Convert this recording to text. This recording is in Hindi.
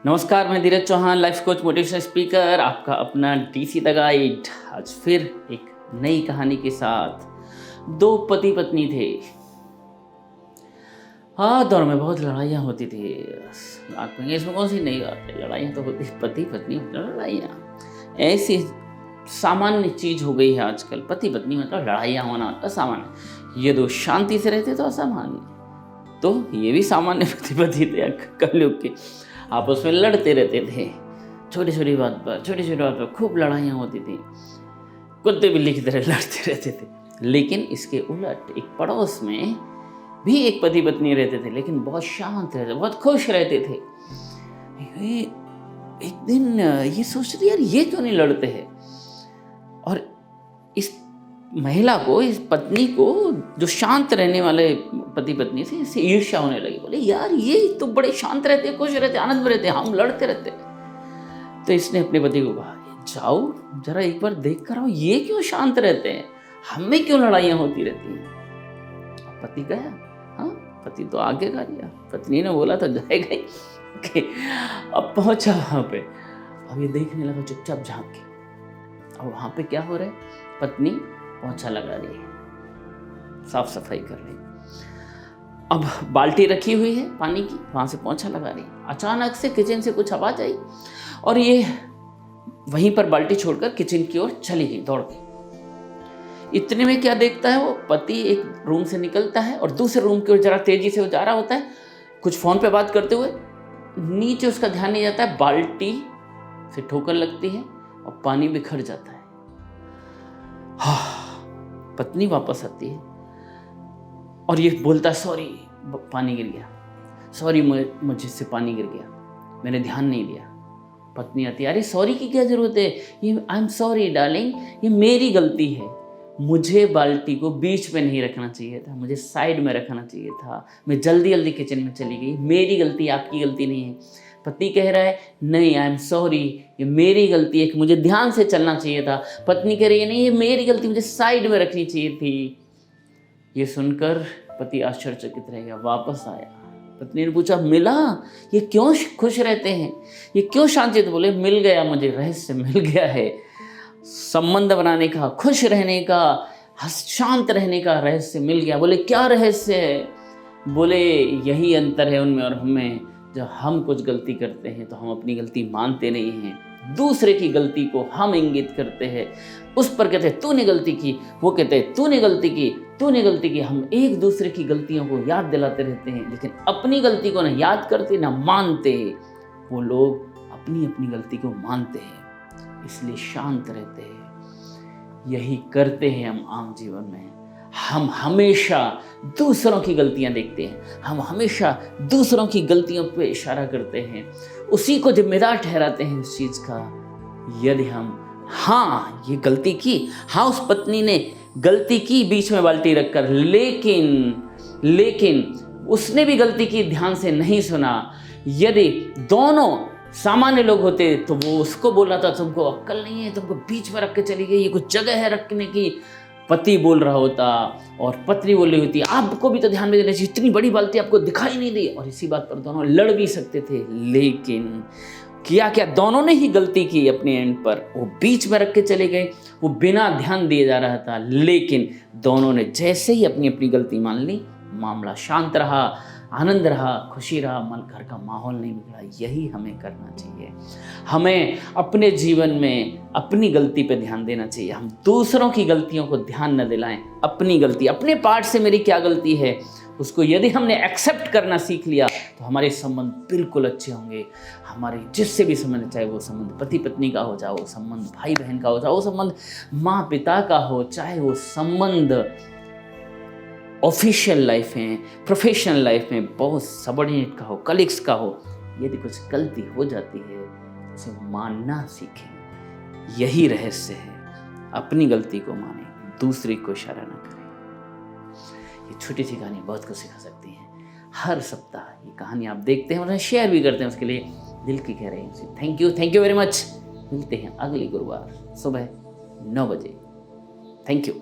नमस्कार, मैं Dheeraj Chauhan, life coach, motivational speaker, आपका अपना डीसी द गाइड। आज फिर एक नई कहानी के साथ। दो पति पत्नी थे। हाँ, दौर में बहुत लड़ाइयाँ होती थी। आप कहेंगे इसमें कौन सी नई बात है, लड़ाइयाँ तो होती, पति पत्नी मतलब लड़ाइयाँ ऐसी सामान्य चीज़ हो गई है आजकल। पति पत्नी मतलब लड़ाइयाँ होना असामान्य। ये दो शांति से रहते तो असामान्य, तो ये भी सामान्य पति पति थे कलयुग के। आपस में लड़ते रहते थे, छोटी छोटी बात पर खूब लड़ाइयाँ होती थी, कुत्ते बिल्ली की तरह लड़ते रहते थे। लेकिन इसके उलट एक पड़ोस में भी एक पति पत्नी रहते थे, लेकिन बहुत शांत रहते, बहुत खुश रहते थे। एक दिन ये सोचते थे, यार ये क्यों नहीं लड़ते हैं। और इस महिला को, इस पत्नी को, जो शांत रहने वाले पति पत्नी थे, इससे ईर्ष्या होने लगी। बोले यार ये तो बड़े शांत रहते, खुश रहते, आनंद में रहते, हम लड़ते रहते। तो इसने अपने पति को कहा, जाओ जरा एक बार देख कर आओ, ये क्यों शांत रहते हैं, हमें क्यों लड़ाइयाँ होती रहती हैं। पति गया। हाँ, पति तो आगे का लिया, पत्नी ने बोला तो जाएगा ही। अब पहुंचा वहां पे, अब ये देखने लगा चुपचाप झांक के। अब वहां पे क्या हो रहा है, पत्नी पोंछा लगा रही है, साफ सफाई कर रही है। अब बाल्टी रखी हुई है पानी की, वहां से पोंछा लगा रही है। अचानक से किचन से कुछ आवाज आई और ये वहीं पर बाल्टी छोड़कर किचन की ओर चली गई दौड़ के। इतने में क्या देखता है वो, पति एक रूम से निकलता है और दूसरे रूम की ओर जरा तेजी से जा रहा होता है, कुछ फोन पे बात करते हुए। नीचे उसका ध्यान नहीं जाता है, बाल्टी से ठोकर लगती है और पानी बिखर जाता है। हाँ, पत्नी वापस आती है और ये बोलता है, सॉरी पानी गिर गया, सॉरी मुझसे पानी गिर गया, मैंने ध्यान नहीं दिया। पत्नी आती है, अरे सॉरी की क्या जरूरत है, ये आई एम सॉरी डार्लिंग, ये मेरी गलती है, मुझे बाल्टी को बीच में नहीं रखना चाहिए था, मुझे साइड में रखना चाहिए था, मैं जल्दी जल्दी किचन में चली गई, मेरी गलती, आपकी गलती नहीं है। पति कह रहा है, नहीं आई एम सॉरी, ये मेरी गलती है कि मुझे ध्यान से चलना चाहिए था। पत्नी कह रही है, नहीं ये मेरी गलती, मुझे साइड में रखनी चाहिए थी। ये सुनकर पति आश्चर्यचकित रह गया, वापस आया। पत्नी ने पूछा, मिला, ये क्यों खुश रहते हैं, ये क्यों शांति। तो बोले, मिल गया, मुझे रहस्य मिल गया है, संबंध बनाने का, खुश रहने का, शांत रहने का रहस्य मिल गया। बोले क्या रहस्य है। बोले यही अंतर है उनमें और हमें, जब हम कुछ गलती करते हैं तो हम अपनी गलती मानते नहीं हैं, दूसरे की गलती को हम इंगित करते हैं, उस पर कहते हैं तूने गलती की, वो कहते हैं तूने गलती की, तूने गलती की। हम एक दूसरे की गलतियों को याद दिलाते रहते हैं, लेकिन अपनी गलती को ना याद करते ना मानते। वो लोग अपनी अपनी गलती को मानते हैं, इसलिए शांत रहते हैं। यही करते हैं हम आम जीवन में। हम हमेशा दूसरों की गलतियां देखते हैं, हम हमेशा दूसरों की गलतियों पे इशारा करते हैं, उसी को जिम्मेदार ठहराते हैं उस चीज़ का। यदि हम, हाँ ये गलती की, हाँ उस पत्नी ने गलती की बीच में बाल्टी रखकर, लेकिन उसने भी गलती की, ध्यान से नहीं सुना। यदि दोनों सामान्य लोग होते तो वो उसको बोला था, तुमको अक्ल नहीं है, तुमको बीच में रख के चली गई, ये कुछ जगह है रखने की। पति बोल रहा होता और पत्नी बोल रही होती, आपको भी तो ध्यान में देना चाहिए, इतनी बड़ी बाल्टी आपको दिखाई नहीं दी। और इसी बात पर दोनों लड़ भी सकते थे, लेकिन किया क्या, दोनों ने ही गलती की अपने एंड पर। वो बीच में रख के चले गए, वो बिना ध्यान दिए जा रहा था, लेकिन दोनों ने जैसे ही अपनी अपनी गलती मान ली, मामला शांत रहा, आनंद रहा, खुशी रहा, मन घर का माहौल नहीं बिगड़ा। यही हमें करना चाहिए। हमें अपने जीवन में अपनी गलती पे ध्यान देना चाहिए। हम दूसरों की गलतियों को ध्यान न दिलाएं, अपनी गलती, अपने पार्ट से मेरी क्या गलती है, उसको यदि हमने एक्सेप्ट करना सीख लिया तो हमारे संबंध बिल्कुल अच्छे होंगे। हमारे जिससे भी संबंध, चाहे वो संबंध पति पत्नी का हो, चाहे वो संबंध भाई बहन का हो, चाहे वो संबंध माँ पिता का हो, चाहे वो संबंध ऑफिशियल लाइफ में, प्रोफेशनल लाइफ में, बहुत सबॉर्डिनेट का हो, कलीग्स का हो, यदि कुछ गलती हो जाती है तो उसे मानना सीखें। यही रहस्य है, अपनी गलती को माने, दूसरे को इशारा न करें। ये छोटी सी कहानी बहुत कुछ सिखा सकती है। हर सप्ताह ये कहानी आप देखते हैं और शेयर भी करते हैं, उसके लिए दिल की कह रहे हैं थैंक यू वेरी मच। मिलते हैं अगले गुरुवार सुबह 9 बजे। Thank you.